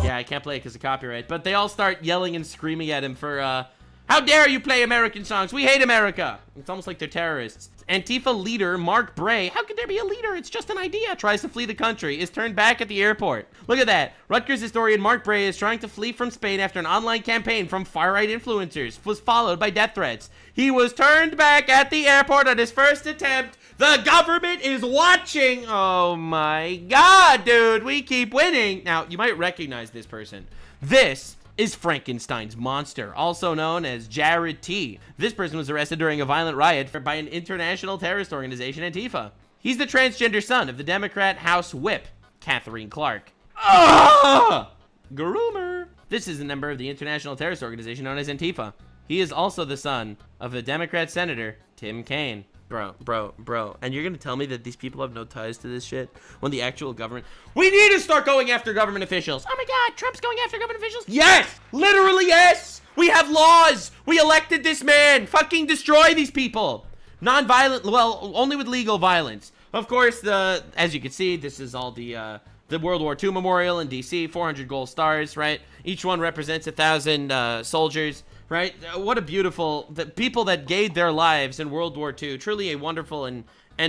Yeah, I can't play it because of copyright, but they all start yelling and screaming at him for, how dare you play American songs? We hate America. It's almost like they're terrorists. Antifa leader Mark Bray, how could there be a leader? It's just an idea. Tries to flee the country, is turned back at the airport. Look at that. Rutgers historian Mark Bray is trying to flee from Spain after an online campaign from far-right influencers was followed by death threats. He was turned back at the airport on his first attempt. The government is watching. Oh my God, dude. We keep winning. Now, you might recognize this person. This is Frankenstein's monster, also known as Jared T. This person was arrested during a violent riot by an international terrorist organization, Antifa. He's the transgender son of the Democrat House Whip, Catherine Clark. Groomer. This is a member of the international terrorist organization known as Antifa. He is also the son of the Democrat Senator, Tim Kaine. Bro. And you're going to tell me that these people have no ties to this shit when the actual government... We need to start going after government officials. Oh my God, Trump's going after government officials? Yes! Literally, yes! We have laws! We elected this man! Fucking destroy these people! Non-violent, well, only with legal violence. Of course, as you can see, this is all the World War II memorial in DC, 400 gold stars, right? Each one represents 1,000 soldiers. Right? What a beautiful... The people that gave their lives in World War II. Truly a wonderful and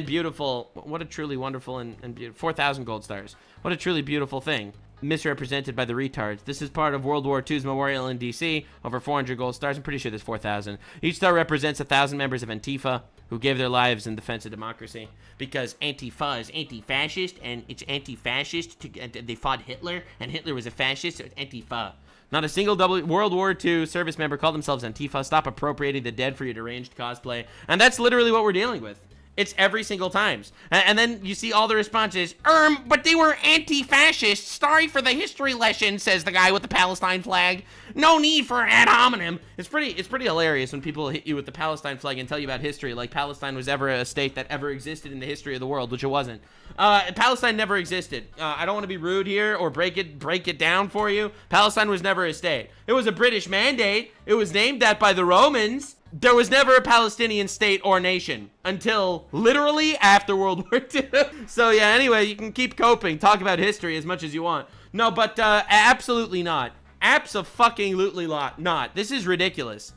beautiful... What a truly wonderful and beautiful... 4,000 gold stars. What a truly beautiful thing. misrepresented by the retards. This is part of World War II's memorial in D.C. Over 400 gold stars. I'm pretty sure there's 4,000. Each star represents 1,000 members of Antifa who gave their lives in defense of democracy. Because Antifa is anti-fascist, and it's anti-fascist. They fought Hitler, and Hitler was a fascist, so it's Antifa. Not a single World War II service member called themselves Antifa. Stop appropriating the dead for your deranged cosplay. And that's literally what we're dealing with. It's every single times. And then you see all the responses. But they were anti-fascists. Sorry for the history lesson, says the guy with the Palestine flag. No need for ad hominem. It's pretty hilarious when people hit you with the Palestine flag and tell you about history, like Palestine was ever a state that ever existed in the history of the world, which it wasn't. Palestine never existed. I don't want to be rude here or break it down for you. Palestine was never a state. It was a British mandate. It was named that by the Romans. There was never a Palestinian state or nation until literally after World War II. So yeah, anyway, you can keep coping. Talk about history as much as you want. No, but absolutely not. Abso-fucking-lutely not. This is ridiculous.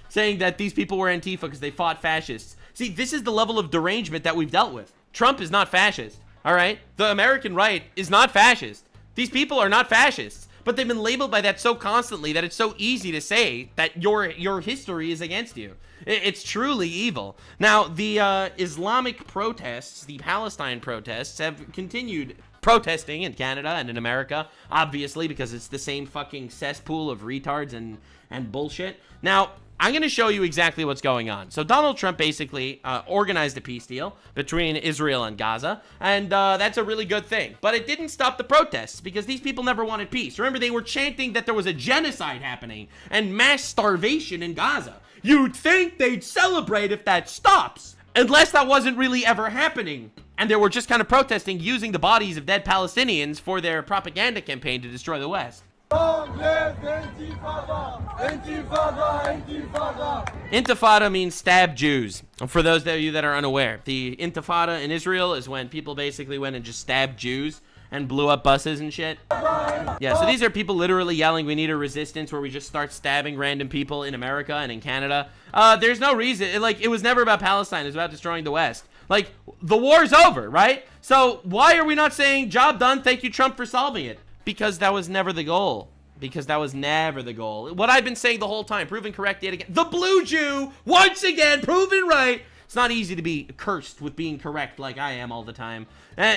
Saying that these people were Antifa because they fought fascists. See, this is the level of derangement that we've dealt with. Trump is not fascist, all right? The American right is not fascist. These people are not fascists. But they've been labeled by that so constantly that it's so easy to say that your history is against you. It's truly evil. Now, the Islamic protests, the Palestine protests, have continued protesting in Canada and in America, obviously, because it's the same fucking cesspool of retards and bullshit. Now, I'm going to show you exactly what's going on. So Donald Trump basically organized a peace deal between Israel and Gaza, and that's a really good thing. But it didn't stop the protests because these people never wanted peace. Remember, they were chanting that there was a genocide happening and mass starvation in Gaza. You'd think they'd celebrate if that stops, unless that wasn't really ever happening. And they were just kind of protesting using the bodies of dead Palestinians for their propaganda campaign to destroy the West. Long live Intifada! Intifada! Intifada! Intifada means stab Jews. For those of you that are unaware, the Intifada in Israel is when people basically went and just stabbed Jews and blew up buses and shit. Yeah, so these are people literally yelling, we need a resistance, where we just start stabbing random people in America and in Canada. There's no reason. It was never about Palestine. It was about destroying the West. Like, the war's over, right? So why are we not saying, job done, thank you, Trump, for solving it? Because that was never the goal. What I've been saying the whole time, proven correct yet again. The blue Jew, once again, proven right. It's not easy to be cursed with being correct like I am all the time.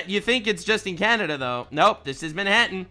You think it's just in Canada, though. Nope, this is Manhattan.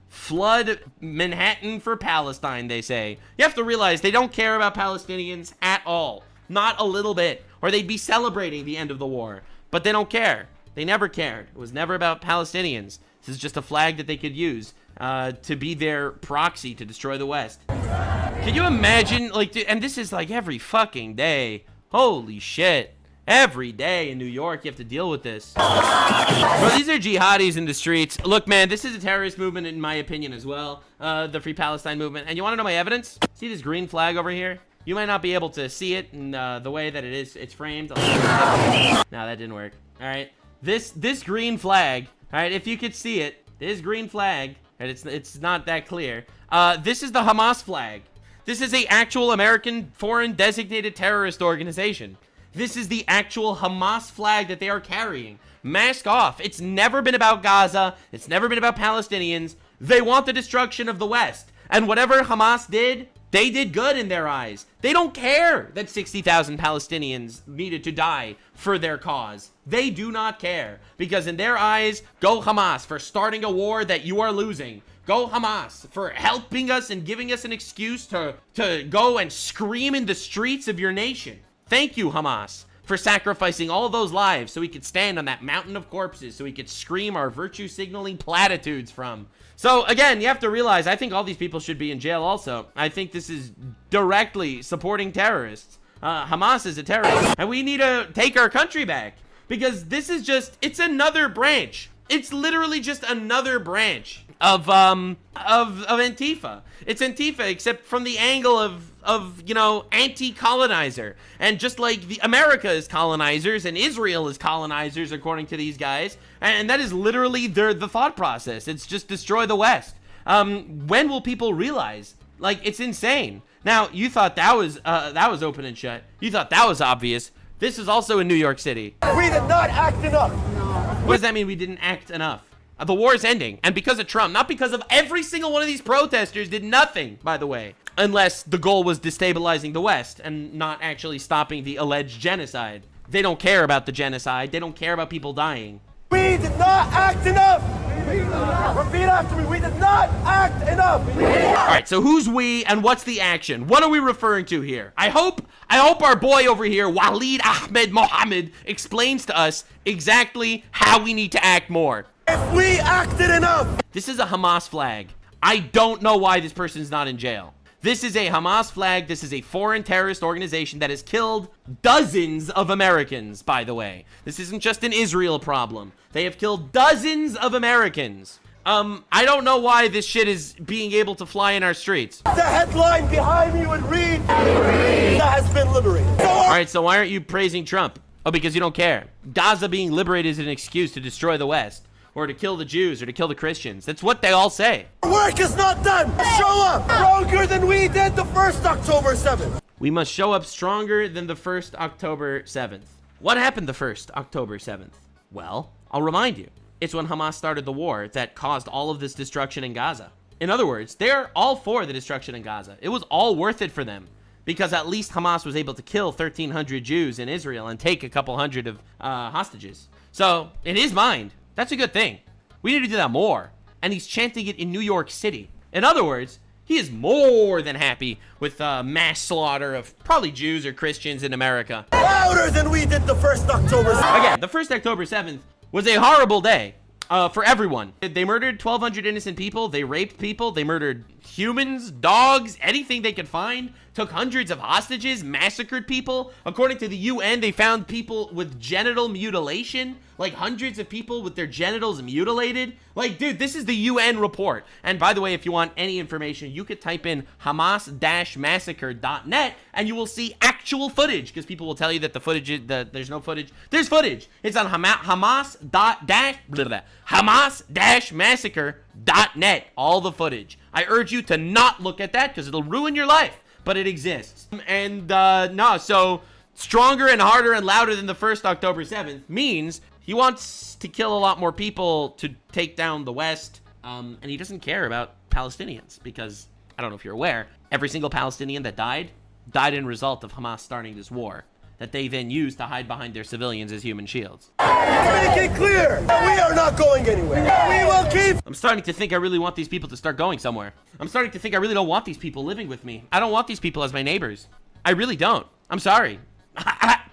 Flood Manhattan for Palestine, they say. You have to realize they don't care about Palestinians at all. Not a little bit. Or they'd be celebrating the end of the war. But they don't care. They never cared. It was never about Palestinians. This is just a flag that they could use to be their proxy to destroy the West. Can you imagine, and this is like every fucking day. Holy shit. Every day in New York, you have to deal with this. Bro, these are jihadis in the streets. Look, man, this is a terrorist movement in my opinion as well. The Free Palestine movement. And you want to know my evidence? See this green flag over here? You might not be able to see it in the way that it's framed. No, that didn't work. All right. This green flag, all right, if you could see it, this green flag, and it's not that clear. This is the Hamas flag. This is a actual American foreign designated terrorist organization. This is the actual Hamas flag that they are carrying. Mask off. It's never been about Gaza. It's never been about Palestinians. They want the destruction of the West. And whatever Hamas did, they did good in their eyes. They don't care that 60,000 Palestinians needed to die for their cause. They do not care. Because in their eyes, go Hamas for starting a war that you are losing. Go Hamas for helping us and giving us an excuse to go and scream in the streets of your nation. Thank you, Hamas, for sacrificing all those lives so we could stand on that mountain of corpses, so we could scream our virtue signaling platitudes from. So again, you have to realize, I think all these people should be in jail also. I think this is directly supporting terrorists. Hamas is a terrorist, and we need to take our country back, because this is just, it's another branch. It's literally just another branch of Antifa. It's Antifa, except from the angle of you know, anti-colonizer. And just like America is colonizers and Israel is colonizers, according to these guys, and that is literally the thought process. It's just destroy the West. When will people realize? Like, it's insane. Now, you thought that was open and shut. You thought that was obvious. This is also in New York City. We did not act enough. What does that mean, we didn't act enough? The war is ending, and because of Trump, not because of every single one of these protesters did nothing, by the way, unless the goal was destabilizing the West and not actually stopping the alleged genocide. They don't care about the genocide. They don't care about people dying. We did not act enough. Repeat after me. We did not act enough. All right, so who's we and what's the action? What are we referring to here? I hope our boy over here, Walid Ahmed Mohammed, explains to us exactly how we need to act more. If we acted enough. This is a Hamas flag. I don't know why this person's not in jail. This is a Hamas flag. This is a foreign terrorist organization that has killed dozens of Americans, by the way. This isn't just an Israel problem. They have killed dozens of Americans. I don't know why this shit is being able to fly in our streets. The headline behind me would read, that has been liberated. All right, so why aren't you praising Trump? Oh, because you don't care. Gaza being liberated is an excuse to destroy the West, or to kill the Jews, or to kill the Christians. That's what they all say. Our work is not done. Show up stronger than we did the first October 7th. We must show up stronger than the first October 7th. What happened the first October 7th? Well, I'll remind you. It's when Hamas started the war that caused all of this destruction in Gaza. In other words, they're all for the destruction in Gaza. It was all worth it for them, because at least Hamas was able to kill 1,300 Jews in Israel and take a couple hundred of hostages. So, in his mind, that's a good thing. We need to do that more. And he's chanting it in New York City. In other words, he is more than happy with mass slaughter of probably Jews or Christians in America. Louder than we did the first October 7th. Again, the first October 7th was a horrible day for everyone. They murdered 1,200 innocent people. They raped people. They murdered humans, dogs, anything they could find. Took hundreds of hostages, massacred people. According to the UN, they found people with genital mutilation. Like hundreds of people with their genitals mutilated. Like, dude, this is the UN report. And by the way, if you want any information, you could type in hamas-massacre.net and you will see actual footage, because people will tell you that the footage is, there's no footage. There's footage. It's on hamas-massacre.net. All the footage. I urge you to not look at that because it'll ruin your life, but it exists. And so stronger and harder and louder than the first October 7th means he wants to kill a lot more people to take down the West, and he doesn't care about Palestinians because, I don't know if you're aware, every single Palestinian that died in result of Hamas starting this war that they then use to hide behind their civilians as human shields. Make it clear that we are not going anywhere. We will keep. I'm starting to think I really want these people to start going somewhere. I'm starting to think I really don't want these people living with me. I don't want these people as my neighbors. I really don't. I'm sorry.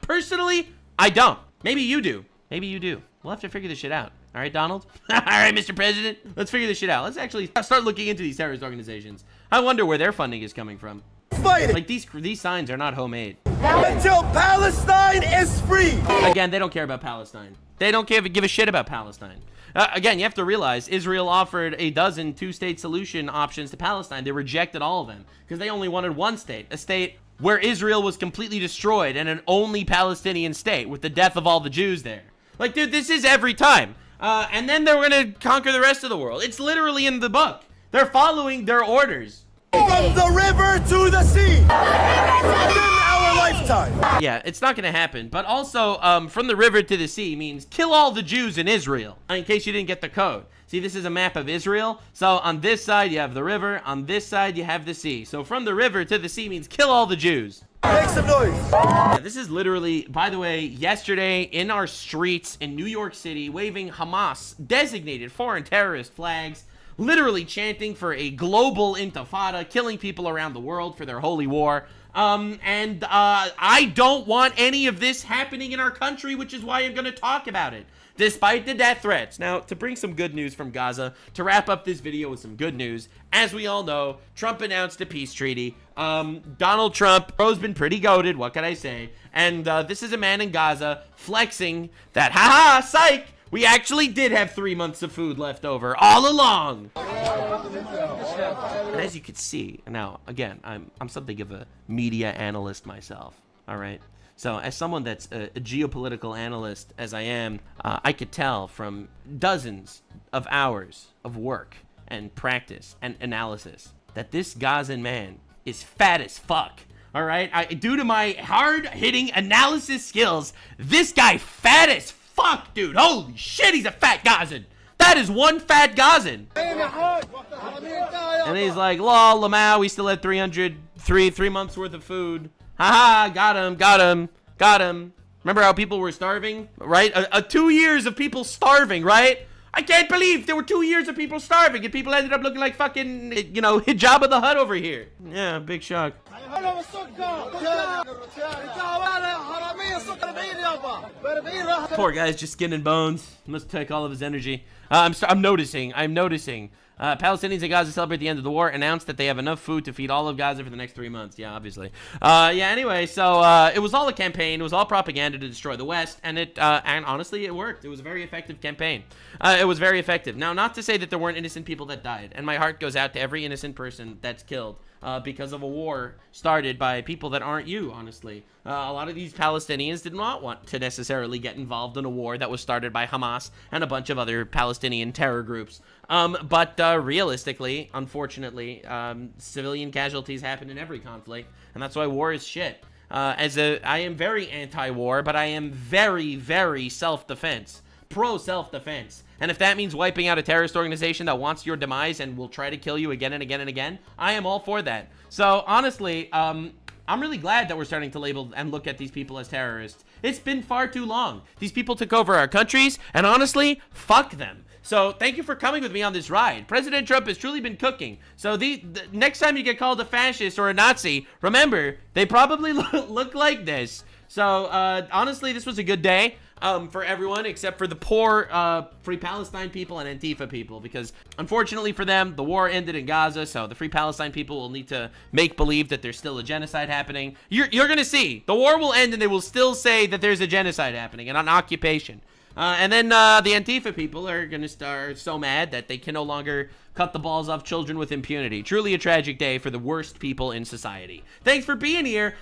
Personally, I don't. Maybe you do. Maybe you do. We'll have to figure this shit out. All right, Donald? All right, Mr. President. Let's figure this shit out. Let's actually start looking into these terrorist organizations. I wonder where their funding is coming from. Fighting. Like, these signs are not homemade. Until Palestine is free. Again, they don't care about Palestine. They don't give a shit about Palestine. Again, you have to realize Israel offered a dozen two-state solution options to Palestine. They rejected all of them because they only wanted one state, a state where Israel was completely destroyed and an only Palestinian state with the death of all the Jews there. Like, dude, this is every time. And then they're going to conquer the rest of the world. It's literally in the book. They're following their orders. From the river to the sea. In our lifetime. Yeah, it's not going to happen. But also, from the river to the sea means kill all the Jews in Israel. In case you didn't get the code. See, this is a map of Israel. So on this side, you have the river. On this side, you have the sea. So from the river to the sea means kill all the Jews. Make some noise. Yeah, this is literally, by the way, yesterday in our streets in New York City, waving Hamas designated foreign terrorist flags, literally chanting for a global intifada, killing people around the world for their holy war. I don't want any of this happening in our country, which is why I'm going to talk about it. Despite the death threats. Now, to bring some good news from Gaza, to wrap up this video with some good news, as we all know, Trump announced a peace treaty. Donald Trump, bro's been pretty goated, what can I say? And this is a man in Gaza flexing that, haha, psych, we actually did have 3 months of food left over all along. And as you can see, now, again, I'm something of a media analyst myself, all right? So as someone that's a geopolitical analyst, as I am, I could tell from dozens of hours of work and practice and analysis that this Gazan man is fat as fuck. All right? Due to my hard-hitting analysis skills, this guy fat as fuck, dude. Holy shit, he's a fat Gazan. that is one fat Gazan. And he's like, lol, Lamau, we still had 3 months worth of food. Haha, got him. Remember how people were starving, right? 2 years of people starving, right? I can't believe there were 2 years of people starving and people ended up looking like fucking, you know, Jabba the Hutt over here. Yeah, big shock. Poor guy's just skin and bones. Must take all of his energy. I'm noticing. Palestinians in Gaza celebrate the end of the war, announced that they have enough food to feed all of Gaza for the next 3 months. Yeah, obviously. Anyway, so it was all a campaign. It was all propaganda to destroy the West, and and honestly, it worked. It was a very effective campaign. It was very effective. Now, not to say that there weren't innocent people that died, and my heart goes out to every innocent person that's killed because of a war started by people that aren't you, honestly. A lot of these Palestinians did not want to necessarily get involved in a war that was started by Hamas and a bunch of other Palestinian terror groups. But realistically, unfortunately, civilian casualties happen in every conflict, and that's why war is shit. I am very anti-war, but I am very, very self-defense. Pro-self-defense. And if that means wiping out a terrorist organization that wants your demise and will try to kill you again and again and again, I am all for that. So, honestly, I'm really glad that we're starting to label and look at these people as terrorists. It's been far too long. These people took over our countries, and honestly, fuck them. So, thank you for coming with me on this ride. President Trump has truly been cooking. So, the next time you get called a fascist or a Nazi, remember, they probably look like this. So, honestly, this was a good day for everyone except for the poor Free Palestine people and Antifa people, because unfortunately for them, the war ended in Gaza, so the Free Palestine people will need to make believe that there's still a genocide happening. You're going to see. The war will end and they will still say that there's a genocide happening and an occupation. And then the Antifa people are going to start so mad that they can no longer cut the balls off children with impunity. Truly a tragic day for the worst people in society. Thanks for being here.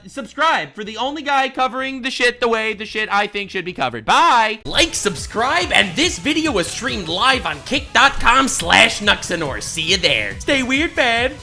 Subscribe for the only guy covering the shit the way the shit I think should be covered. Bye! Like, subscribe, and this video was streamed live on kick.com/Nuxanor. See you there. Stay weird, fam.